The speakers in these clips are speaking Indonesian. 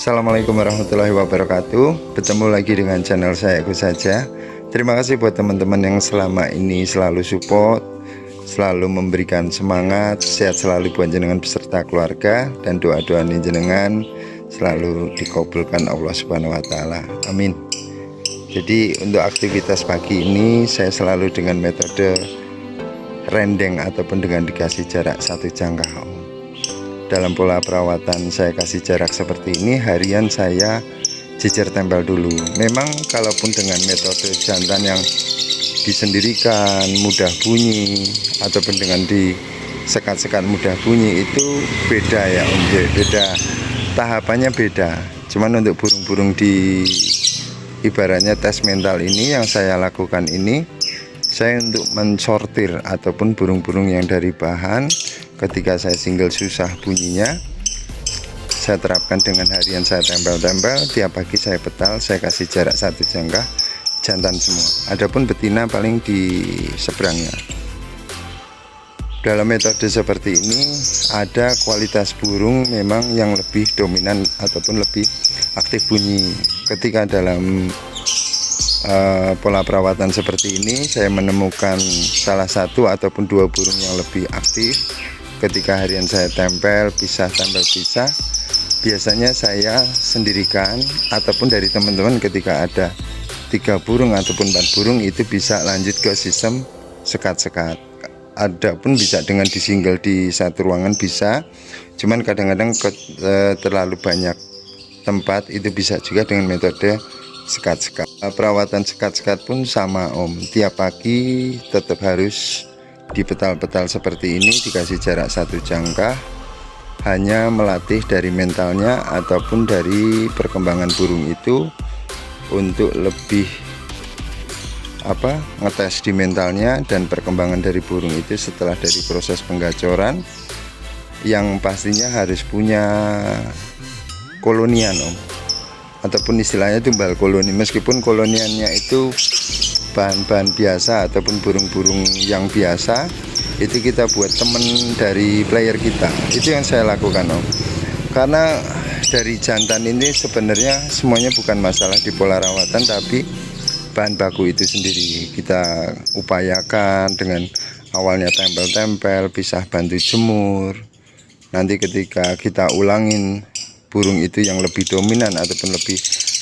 Assalamualaikum warahmatullahi wabarakatuh. Bertemu lagi dengan channel saya Gus saja. Terima kasih buat teman-teman yang selama ini selalu support, selalu memberikan semangat, sehat selalu buat jenengan beserta keluarga, dan doa-doa jenengan selalu dikabulkan Allah Subhanahu wa taala. Amin. Jadi untuk aktivitas pagi ini saya selalu dengan metode rendeng ataupun dengan dikasih jarak satu jangkau. Dalam pola perawatan saya kasih jarak seperti ini, harian saya jejer tempel dulu. Memang kalaupun dengan metode jantan yang disendirikan mudah bunyi ataupun dengan disekat-sekat mudah bunyi itu beda ya Om, beda, tahapannya beda. Cuman untuk burung-burung di ibaratnya tes mental ini yang saya lakukan ini, saya untuk mensortir ataupun burung-burung yang dari bahan ketika saya single susah bunyinya, saya terapkan dengan harian saya tempel-tempel. Tiap pagi saya petal, saya kasih jarak satu jangka, jantan semua. Adapun betina paling di seberangnya. Dalam metode seperti ini ada kualitas burung memang yang lebih dominan ataupun lebih aktif bunyi. Ketika dalam pola perawatan seperti ini saya menemukan salah satu ataupun dua burung yang lebih aktif. Ketika harian saya tempel pisah, biasanya saya sendirikan ataupun dari teman-teman ketika ada 3 burung ataupun 4 burung itu bisa lanjut ke sistem sekat-sekat. Adapun bisa dengan disingle di satu ruangan bisa, cuman kadang-kadang terlalu banyak tempat itu bisa juga dengan metode sekat-sekat. Perawatan sekat-sekat pun sama Om, tiap pagi tetap harus dipetal-petal seperti ini, dikasih jarak satu jangka, hanya melatih dari mentalnya ataupun dari perkembangan burung itu untuk lebih ngetes di mentalnya dan perkembangan dari burung itu setelah dari proses penggacoran, yang pastinya harus punya kolonian Om, ataupun istilahnya tumbal koloni. Meskipun koloniannya itu bahan-bahan biasa ataupun burung-burung yang biasa, itu kita buat temen dari player kita. Itu yang saya lakukan Om, karena dari jantan ini sebenarnya semuanya bukan masalah di pola rawatan, tapi bahan baku itu sendiri kita upayakan dengan awalnya tempel-tempel, pisah bantu jemur. Nanti ketika kita ulangin burung itu yang lebih dominan ataupun lebih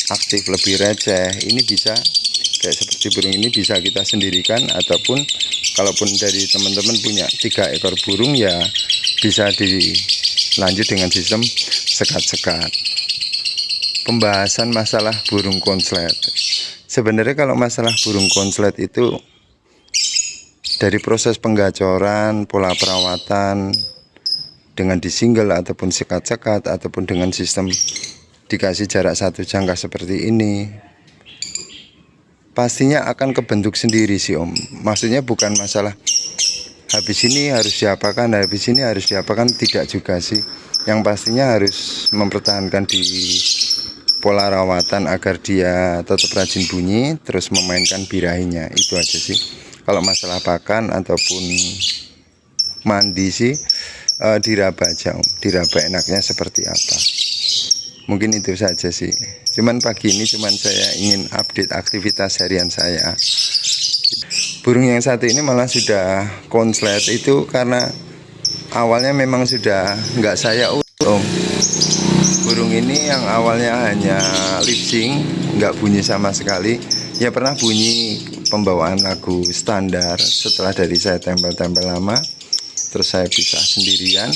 aktif, lebih receh, ini bisa kayak seperti burung ini bisa kita sendirikan, ataupun kalaupun dari teman-teman punya 3 ekor burung ya bisa dilanjut dengan sistem sekat-sekat. Pembahasan masalah burung konslet, sebenarnya kalau masalah burung konslet itu dari proses penggacoran, pola perawatan dengan disingle ataupun sekat-sekat ataupun dengan sistem dikasih jarak satu jangka seperti ini, pastinya akan kebentuk sendiri sih Om. Maksudnya bukan masalah habis ini harus diapakan, habis ini harus diapakan, tidak juga sih. Yang pastinya harus mempertahankan di pola rawatan agar dia tetap rajin bunyi, terus memainkan birahinya, itu aja sih. Kalau masalah pakan ataupun mandi sih diraba aja Om, diraba enaknya seperti apa. Mungkin itu saja sih. Cuman pagi ini saya ingin update aktivitas harian saya. Burung yang satu ini malah sudah konslet, itu karena awalnya memang sudah nggak saya Om. Burung ini yang awalnya hanya lip sync, nggak bunyi sama sekali. Ya pernah bunyi pembawaan lagu standar, setelah dari saya tempel-tempel lama, terus saya pisah sendirian,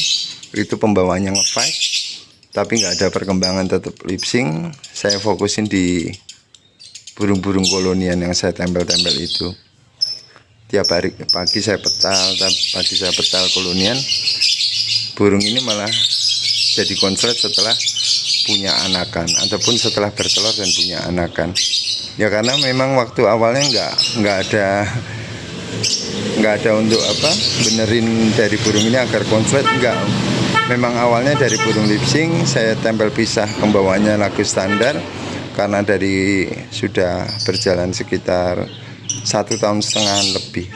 itu pembawaannya nge-fight, tapi nggak ada perkembangan, tetap lip sync. Saya fokusin di burung-burung kolonian yang saya tempel-tempel itu. Tiap hari pagi saya petal kolonian. Burung ini malah jadi konslet setelah punya anakan ataupun setelah bertelur dan punya anakan. Ya karena memang waktu awalnya nggak ada untuk benerin dari burung ini agar konslet, enggak. Memang awalnya dari burung lip sync, saya tempel pisah pembawaannya lagu standar, karena dari sudah berjalan sekitar 1,5 tahun lebih.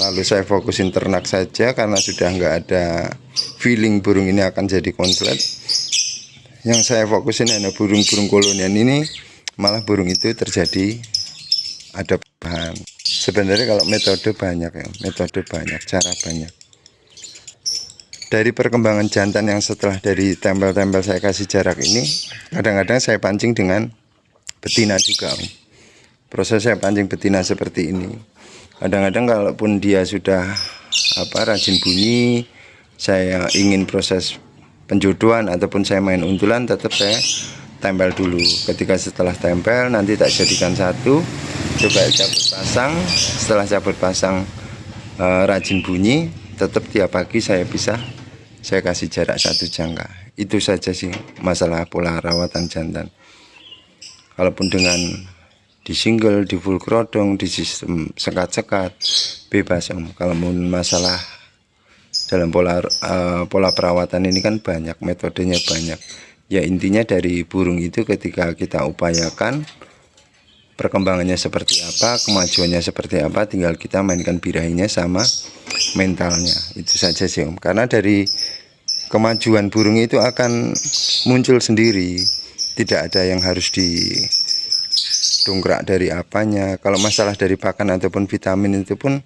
Lalu saya fokusin ternak saja karena sudah nggak ada feeling burung ini akan jadi konslet. Yang saya fokusin hanya burung-burung kolonian ini, malah burung itu terjadi ada perubahan. Sebenarnya kalau metode banyak ya, metode banyak, cara banyak. Dari perkembangan jantan yang setelah dari tempel-tempel saya kasih jarak ini, kadang-kadang saya pancing dengan betina juga. Proses saya pancing betina seperti ini. Kadang-kadang kalaupun dia sudah rajin bunyi, saya ingin proses penjodohan ataupun saya main untulan, tetap saya tempel dulu. Ketika setelah tempel nanti tak jadikan satu, coba cabut pasang. Setelah cabut pasang rajin bunyi, tetap tiap pagi saya kasih jarak 1 jangka. Itu saja sih masalah pola rawatan jantan. Kalaupun dengan di single, di full kerodong, di sistem sekat-sekat, bebas om. Kalau mau masalah dalam pola perawatan ini kan banyak, metodenya banyak. Ya intinya dari burung itu ketika kita upayakan, perkembangannya seperti apa, kemajuannya seperti apa, tinggal kita mainkan birahinya sama mentalnya. Itu saja sih om. Karena dari kemajuan burung itu akan muncul sendiri. Tidak ada yang harus didongkrak dari apanya. Kalau masalah dari pakan ataupun vitamin itu pun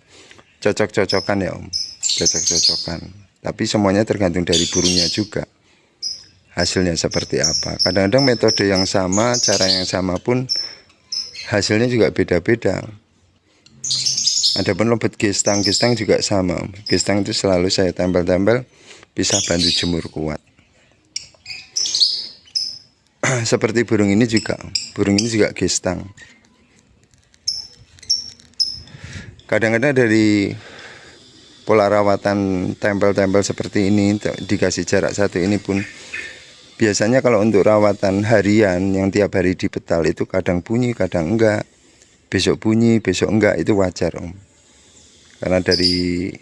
cocok-cocokan ya om, cocok-cocokan. Tapi semuanya tergantung dari burungnya juga, hasilnya seperti apa. Kadang-kadang metode yang sama, cara yang sama pun hasilnya juga beda-beda. Adapun lobet gestang juga sama om. Gestang itu selalu saya tempel-tempel, bisa bantu jemur kuat. Seperti burung ini juga gestang. Kadang-kadang dari pola rawatan tempel-tempel seperti ini, dikasih jarak 1 ini pun biasanya kalau untuk rawatan harian yang tiap hari di petal itu kadang bunyi, kadang enggak, besok bunyi, besok enggak, itu wajar om. Karena dari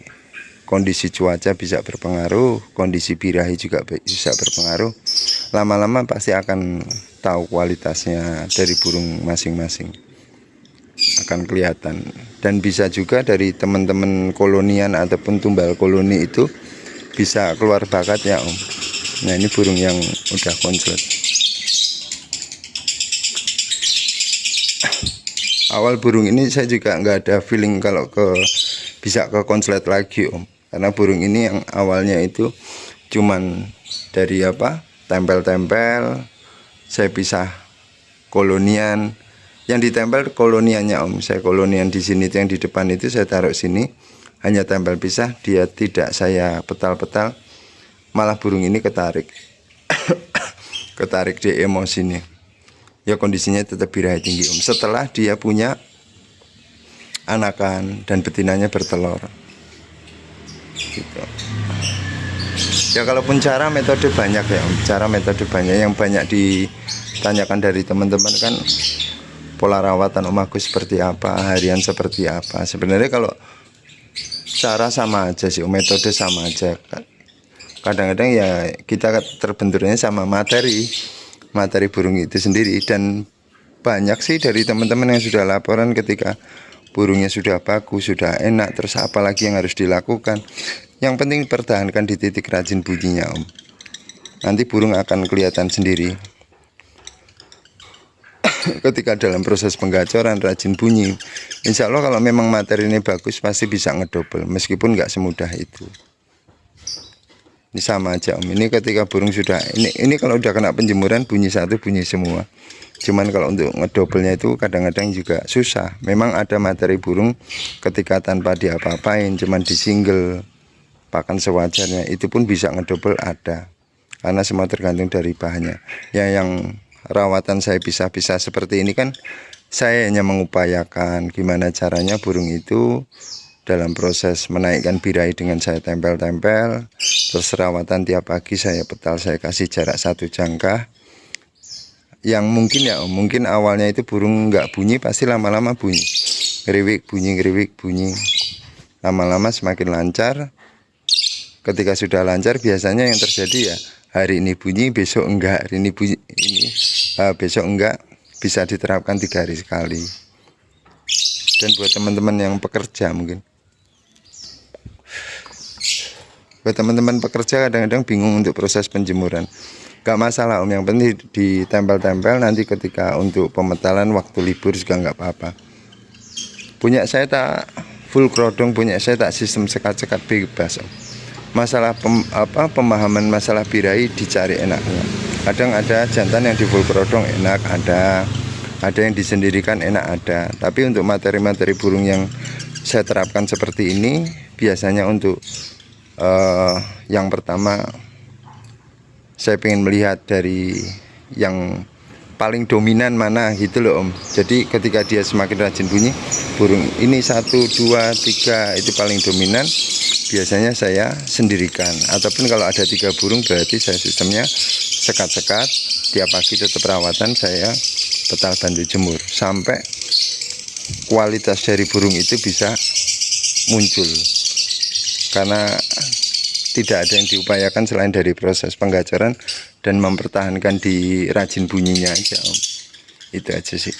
kondisi cuaca bisa berpengaruh, kondisi birahi juga bisa berpengaruh. Lama-lama pasti akan tahu kualitasnya dari burung masing-masing, akan kelihatan. Dan bisa juga dari teman-teman kolonian ataupun tumbal koloni itu bisa keluar bakatnya om. Nah ini burung yang udah konslet. Awal burung ini saya juga nggak ada feeling kalau bisa ke konslet lagi om. Karena burung ini yang awalnya itu cuman dari tempel-tempel, saya pisah kolonian. Yang ditempel koloniannya om, saya kolonian di sini, yang di depan itu saya taruh sini, hanya tempel pisah, dia tidak saya petal-petal, malah burung ini ketarik, ketarik di emosi nih. Ya kondisinya tetap birahi tinggi om. Setelah dia punya anakan dan betinanya bertelur. Gitu. Ya kalaupun cara metode banyak ya om. Cara metode banyak, yang banyak ditanyakan dari teman-teman kan pola rawatan Om Agus seperti apa, harian seperti apa. Sebenarnya kalau cara sama aja sih, metode sama aja. Kadang-kadang ya kita terbenturnya sama materi burung itu sendiri. Dan banyak sih dari teman-teman yang sudah laporan ketika burungnya sudah bagus, sudah enak, terus apa lagi yang harus dilakukan. Yang penting pertahankan di titik rajin bunyinya om. Nanti burung akan kelihatan sendiri ketika dalam proses penggacoran rajin bunyi. Insya Allah kalau memang materi ini bagus pasti bisa ngedobel, meskipun nggak semudah itu. Ini sama aja om. Ini ketika burung sudah ini kalau udah kena penjemuran bunyi satu, bunyi semua. Cuman kalau untuk ngedobelnya itu kadang-kadang juga susah. Memang ada materi burung ketika tanpa diapa-apain, cuman di single, pakan sewajarnya, itu pun bisa ngedobel ada. Karena semua tergantung dari bahannya. Ya yang rawatan saya pisah-pisah seperti ini kan saya hanya mengupayakan gimana caranya burung itu dalam proses menaikkan birahi dengan saya tempel-tempel, terus rawatan tiap pagi saya petal, saya kasih jarak 1 jangka. Yang mungkin awalnya itu burung nggak bunyi, pasti lama-lama bunyi, ngeriwik bunyi. Lama-lama semakin lancar. Ketika sudah lancar biasanya yang terjadi ya hari ini bunyi, besok enggak, hari ini bunyi, besok enggak. Bisa diterapkan 3 hari sekali. Dan buat teman-teman yang pekerja mungkin, buat teman-teman pekerja kadang-kadang bingung untuk proses penjemuran. Gak masalah Om, yang penting ditempel-tempel, nanti ketika untuk pemetalan waktu libur juga nggak apa-apa. Punya saya tak full krodong, punya saya tak sistem sekat-sekat bebas Om. Masalah pemahaman masalah birahi dicari enaknya. Kadang ada jantan yang di full krodong enak, ada yang disendirikan enak, ada. Tapi untuk materi-materi burung yang saya terapkan seperti ini, biasanya untuk yang pertama saya ingin melihat dari yang paling dominan mana gitu loh Om. Jadi ketika dia semakin rajin bunyi, burung ini 1, 2, 3 itu paling dominan, biasanya saya sendirikan. Ataupun kalau ada 3 burung berarti saya sistemnya sekat-sekat, tiap pagi tetap perawatan, saya petal bantu jemur sampai kualitas dari burung itu bisa muncul. Karena tidak ada yang diupayakan selain dari proses penggacoran dan mempertahankan di rajin bunyinya aja Om. Itu aja sih.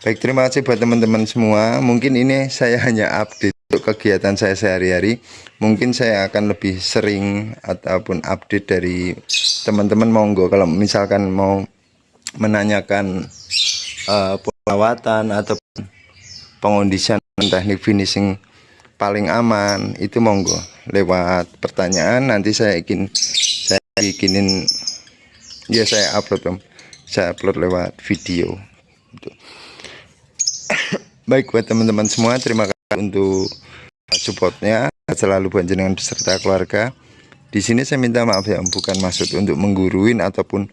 Baik, terima kasih buat teman-teman semua. Mungkin ini saya hanya update untuk kegiatan saya sehari-hari. Mungkin saya akan lebih sering ataupun update dari teman-teman, monggo kalau misalkan mau menanyakan perawatan atau pengondisian teknik finishing paling aman, itu monggo lewat pertanyaan, nanti saya bikinin ya, saya upload Om, saya upload lewat video. Baik, buat teman-teman semua, terima kasih untuk supportnya, selalu buat jenengan beserta keluarga. Di sini saya minta maaf ya Om, bukan maksud untuk mengguruin ataupun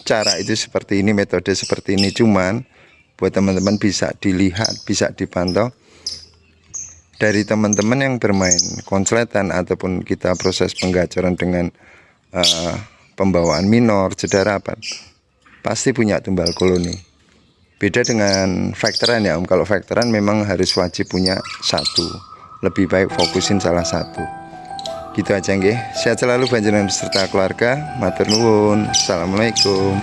cara itu seperti ini, metode seperti ini, cuman buat teman-teman bisa dilihat, bisa dipantau dari teman-teman yang bermain konsletan ataupun kita proses penggacoran dengan pembawaan minor, jeda rapat, pasti punya tumbal koloni. Beda dengan factoran ya Om. Kalau factoran memang harus wajib punya 1, lebih baik fokusin salah 1. Gitu aja nggih. Sehat selalu panjenengan beserta keluarga. Matur nuwun. Assalamualaikum.